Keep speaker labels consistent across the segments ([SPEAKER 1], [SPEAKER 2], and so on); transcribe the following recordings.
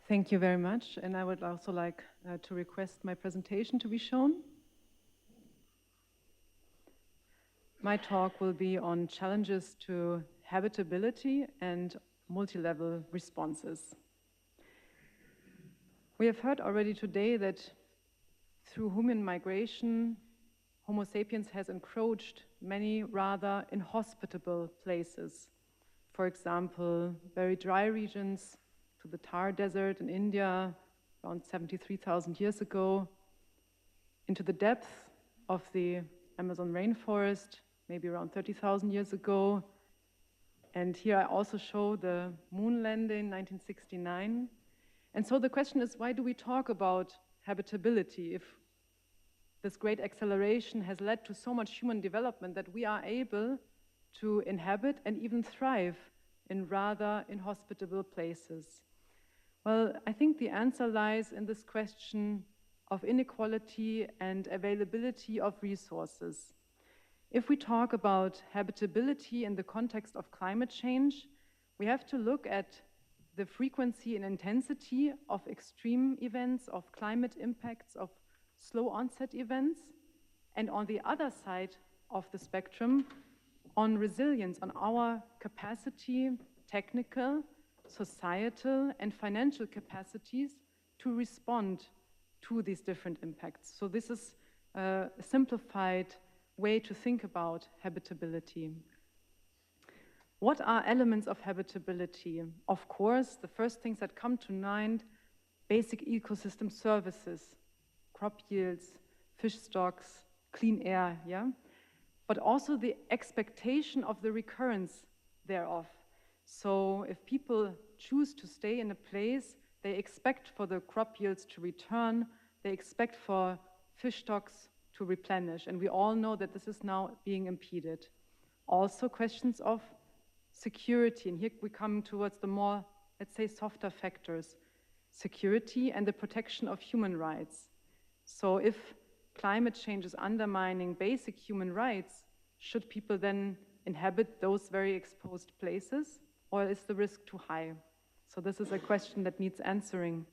[SPEAKER 1] Thank you very much. And I would also like to request my presentation to be shown. My talk will be on challenges to habitability and multi-level responses. We have heard already today that through human migration, Homo sapiens has encroached many rather inhospitable places. For example, very dry regions to the Thar Desert in India around 73,000 years ago, into the depth of the Amazon rainforest, maybe around 30,000 years ago. And here I also show the moon landing in 1969. And so the question is, why do we talk about habitability if this great acceleration has led to so much human development that we are able to inhabit and even thrive in rather inhospitable places? Well, I think the answer lies in this question of inequality and availability of resources. If we talk about habitability in the context of climate change, we have to look at the frequency and intensity of extreme events, of climate impacts, of slow onset events, and on the other side of the spectrum, on resilience, on our capacity, technical, societal, and financial capacities to respond to these different impacts. So this is a simplified way to think about habitability. What are elements of habitability? Of course, the first things that come to mind, basic ecosystem services, crop yields, fish stocks, clean air, yeah? But also the expectation of the recurrence thereof. So if people choose to stay in a place, they expect for the crop yields to return, they expect for fish stocks to replenish, and we all know that this is now being impeded. Also questions of security, and here we come towards the more, let's say, softer factors. Security and the protection of human rights. So if climate change is undermining basic human rights, should people then inhabit those very exposed places, or is the risk too high? So this is a question that needs answering.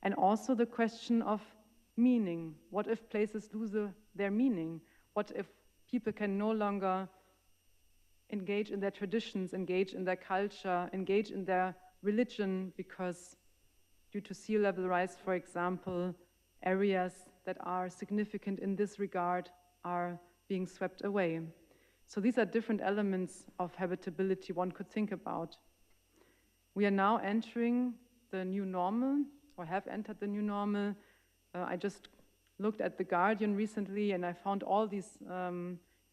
[SPEAKER 1] And also the question of meaning. What if places lose their meaning? What if people can no longer engage in their traditions, engage in their culture, engage in their religion, because due to sea level rise, for example, areas that are significant in this regard are being swept away. So these are different elements of habitability one could think about. We are now entering the new normal, or have entered the new normal. I just looked at The Guardian recently, and I found all these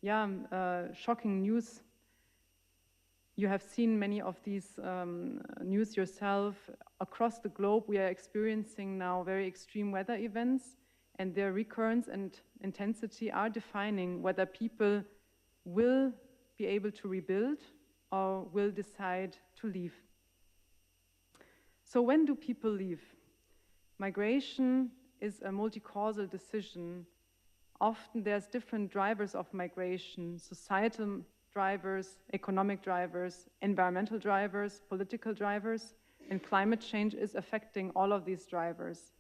[SPEAKER 1] shocking news. You have seen many of these news yourself. Across the globe, we are experiencing now very extreme weather events, and their recurrence and intensity are defining whether people will be able to rebuild or will decide to leave. So when do people leave? Migration is a multi-causal decision. Often there's different drivers of migration: societal drivers, economic drivers, environmental drivers, political drivers, and climate change is affecting all of these drivers.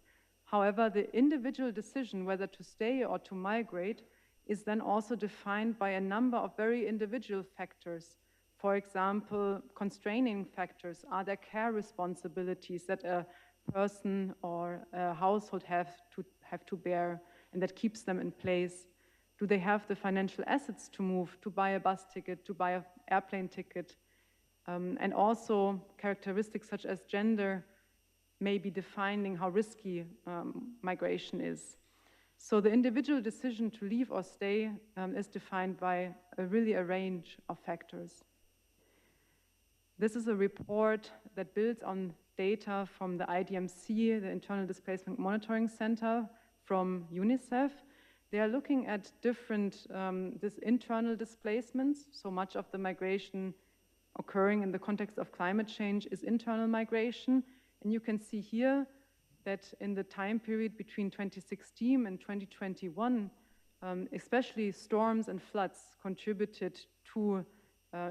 [SPEAKER 1] However, the individual decision whether to stay or to migrate is then also defined by a number of very individual factors. For example, constraining factors. Are there care responsibilities that a person or a household have to bear, and that keeps them in place? Do they have the financial assets to move, to buy a bus ticket, to buy an airplane ticket? And also characteristics such as gender may be defining how risky migration is. So the individual decision to leave or stay is defined by really a range of factors. This is a report that builds on data from the IDMC, the Internal Displacement Monitoring Center, from UNICEF. They are looking at different internal displacements. So much of the migration occurring in the context of climate change is internal migration. And you can see here that in the time period between 2016 and 2021, especially storms and floods contributed to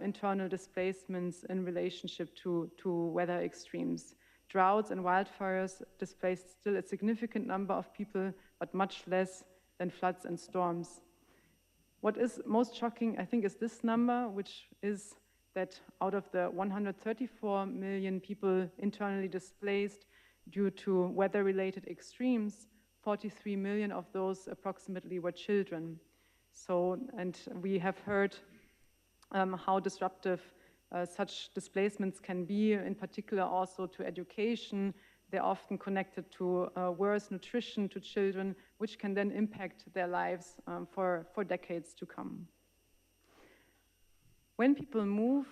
[SPEAKER 1] internal displacements in relationship to weather extremes. Droughts and wildfires displaced still a significant number of people, but much less than floods and storms. What is most shocking, I think, is this number, which is that out of the 134 million people internally displaced due to weather-related extremes, 43 million of those approximately were children. So, and we have heard how disruptive such displacements can be, in particular also to education. They're often connected to worse nutrition to children, which can then impact their lives for decades to come. When people move,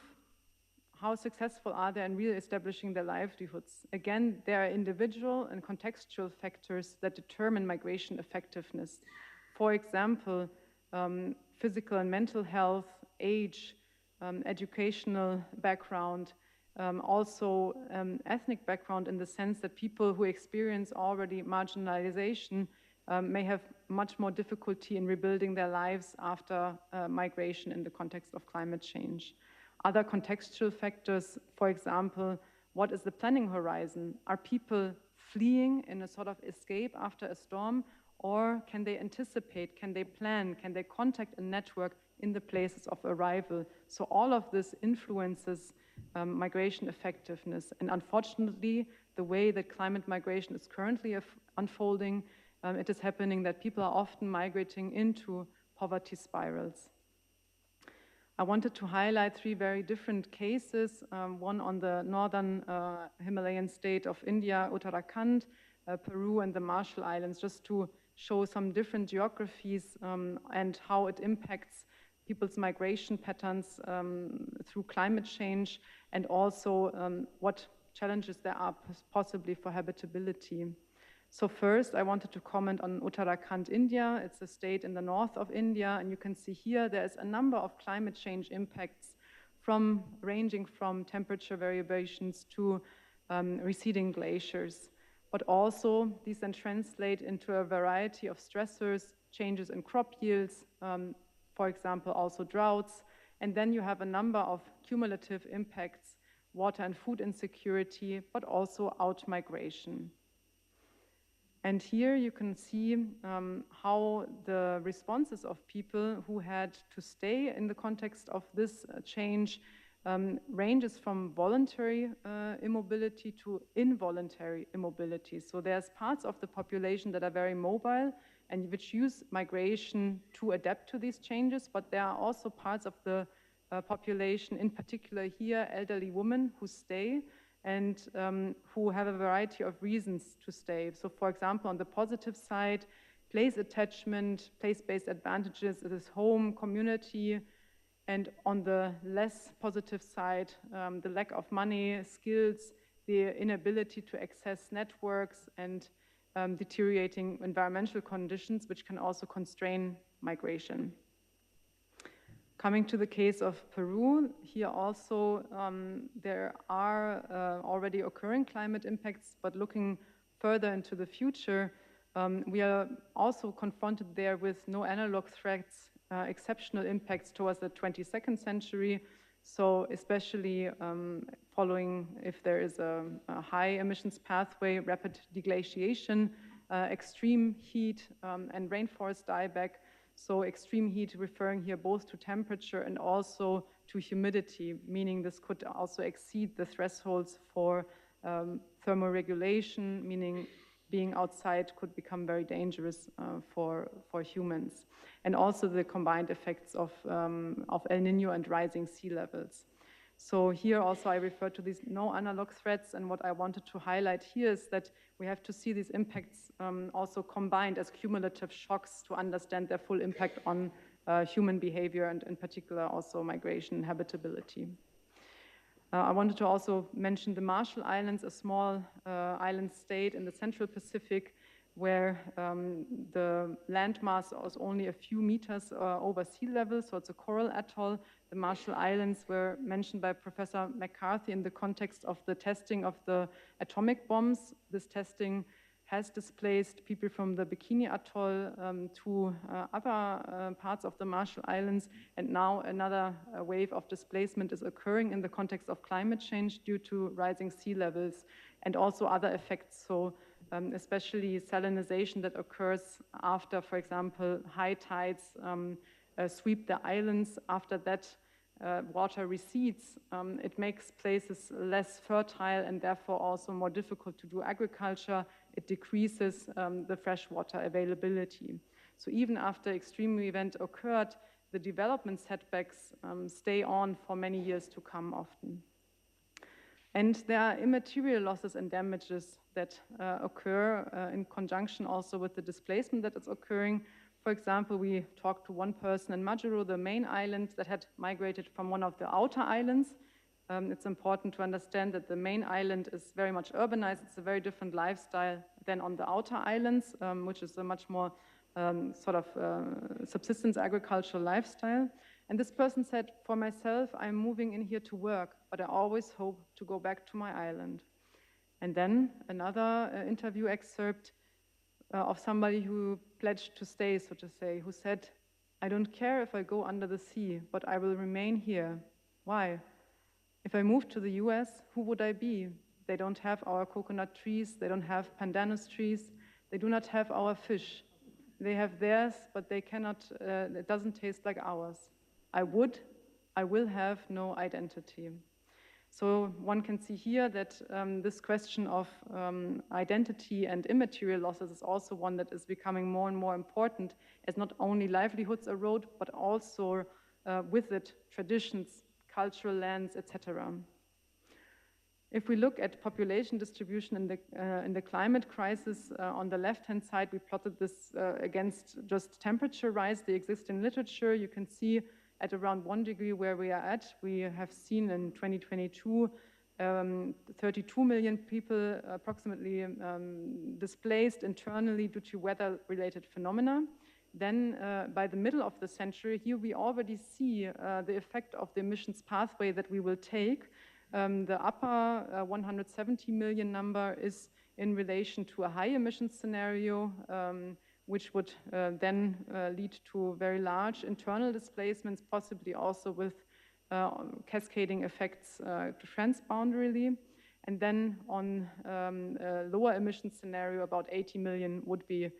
[SPEAKER 1] how successful are they in re-establishing their livelihoods? Again, there are individual and contextual factors that determine migration effectiveness. For example, physical and mental health, age, educational background, also ethnic background, in the sense that people who experience already marginalization may have much more difficulty in rebuilding their lives after migration in the context of climate change. Other contextual factors, for example, what is the planning horizon? Are people fleeing in a sort of escape after a storm, or can they anticipate, can they plan, can they contact a network in the places of arrival? So all of this influences migration effectiveness. And unfortunately, the way that climate migration is currently unfolding, it is happening that people are often migrating into poverty spirals. I wanted to highlight three very different cases, one on the northern Himalayan state of India, Uttarakhand, Peru, and the Marshall Islands, just to show some different geographies and how it impacts people's migration patterns through climate change, and also what challenges there are possibly for habitability. So first, I wanted to comment on Uttarakhand, India. It's a state in the north of India, and you can see here there's a number of climate change impacts ranging from temperature variations to receding glaciers. But also, these then translate into a variety of stressors, changes in crop yields, for example, also droughts. And then you have a number of cumulative impacts, water and food insecurity, but also out-migration. And here you can see how the responses of people who had to stay in the context of this change ranges from voluntary immobility to involuntary immobility. So there's parts of the population that are very mobile and which use migration to adapt to these changes, but there are also parts of the population, in particular here, elderly women who stay and who have a variety of reasons to stay. So for example, on the positive side, place attachment, place-based advantages, it is home, community, and on the less positive side, the lack of money, skills, the inability to access networks, and deteriorating environmental conditions, which can also constrain migration. Coming to the case of Peru, here also there are already occurring climate impacts, but looking further into the future, we are also confronted there with no analog threats, exceptional impacts towards the 22nd century. So especially following if there is a high emissions pathway, rapid deglaciation, extreme heat and rainforest dieback. So extreme heat referring here both to temperature and also to humidity, meaning this could also exceed the thresholds for thermoregulation, meaning being outside could become very dangerous for humans. And also the combined effects of El Nino and rising sea levels. So here also I refer to these no analog threats, and what I wanted to highlight here is that we have to see these impacts also combined as cumulative shocks to understand their full impact on human behavior and in particular also migration and habitability. I wanted to also mention the Marshall Islands, a small island state in the Central Pacific where the landmass is only a few meters over sea level, so it's a coral atoll. The Marshall Islands were mentioned by Professor McCarthy in the context of the testing of the atomic bombs. This testing has displaced people from the Bikini Atoll to other parts of the Marshall Islands, and now another wave of displacement is occurring in the context of climate change due to rising sea levels and also other effects, so especially salinization that occurs after, for example, high tides sweep the islands. After that, water recedes, it makes places less fertile and therefore also more difficult to do agriculture. It decreases the freshwater availability. So even after extreme event occurred, the development setbacks stay on for many years to come often. And there are immaterial losses and damages that occur in conjunction also with the displacement that is occurring. For example, we talked to one person in Majuro, the main island, that had migrated from one of the outer islands. It's important to understand that the main island is very much urbanized. It's a very different lifestyle than on the outer islands, which is a much more subsistence agricultural lifestyle. And this person said, for myself, I'm moving in here to work, but I always hope to go back to my island. And then another interview excerpt of somebody who pledged to stay, so to say, who said, I don't care if I go under the sea, but I will remain here. Why? If I moved to the US, who would I be? They don't have our coconut trees, they don't have pandanus trees, they do not have our fish. They have theirs, but they cannot, it doesn't taste like ours. I will have no identity. So one can see here that this question of identity and immaterial losses is also one that is becoming more and more important, as not only livelihoods erode, but also with it traditions, cultural lands, etc. If we look at population distribution in the climate crisis, on the left-hand side, we plotted this against just temperature rise, the existing literature. You can see at around 1 degree where we are at. We have seen in 2022, 32 million people approximately displaced internally due to weather-related phenomena. Then by the middle of the century, here we already see the effect of the emissions pathway that we will take. The upper 170 million number is in relation to a high emission scenario, which would then lead to very large internal displacements, possibly also with cascading effects transboundarily. And then on a lower emission scenario, about 80 million would be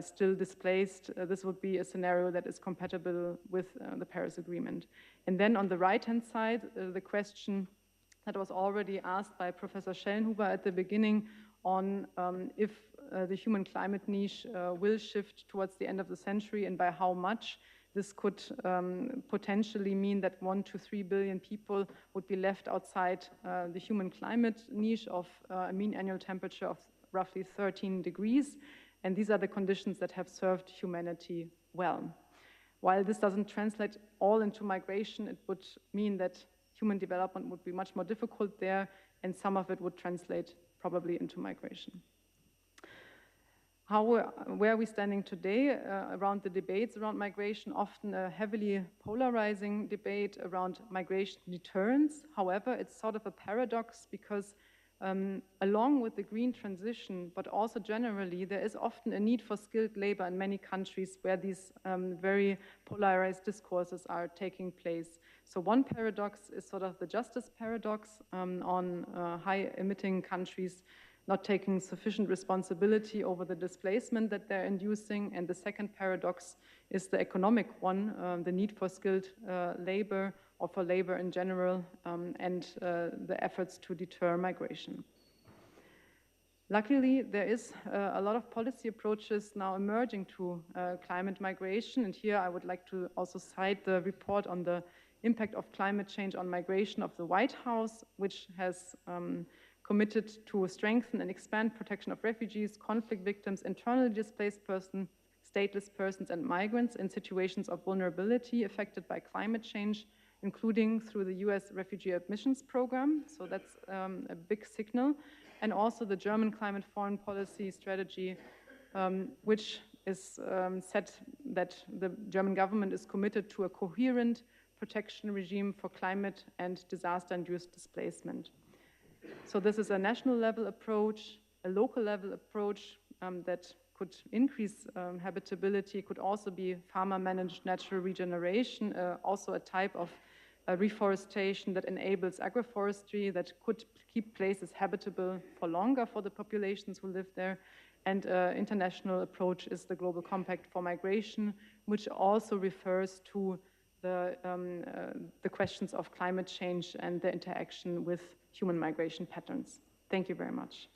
[SPEAKER 1] still displaced. This would be a scenario that is compatible with the Paris Agreement. And then on the right-hand side, the question that was already asked by Professor Schellenhuber at the beginning on if the human climate niche will shift towards the end of the century and by how much. This could potentially mean that 1 to 3 billion people would be left outside the human climate niche of a mean annual temperature of roughly 13 degrees. And these are the conditions that have served humanity well. While this doesn't translate all into migration, it would mean that human development would be much more difficult there, and some of it would translate probably into migration. Where are we standing today around the debates around migration? Often a heavily polarizing debate around migration deterrence. However, it's sort of a paradox because along with the green transition, but also generally, there is often a need for skilled labor in many countries where these very polarized discourses are taking place. So one paradox is sort of the justice paradox on high-emitting countries not taking sufficient responsibility over the displacement that they're inducing. And the second paradox is the economic one, the need for skilled labor or for labor in general, and the efforts to deter migration. Luckily, there is a lot of policy approaches now emerging to climate migration. And here I would like to also cite the report on the impact of climate change on migration of the White House, which has committed to strengthen and expand protection of refugees, conflict victims, internally displaced persons, stateless persons, and migrants in situations of vulnerability affected by climate change, including through the US Refugee Admissions Program. So that's a big signal. And also the German climate foreign policy strategy, which is said that the German government is committed to a coherent protection regime for climate and disaster-induced displacement. So this is a national level approach, a local level approach, that could increase habitability could also be farmer-managed natural regeneration, also a type of reforestation that enables agroforestry that could keep places habitable for longer for the populations who live there. And international approach is the Global Compact for Migration, which also refers to the questions of climate change and the interaction with human migration patterns. Thank you very much.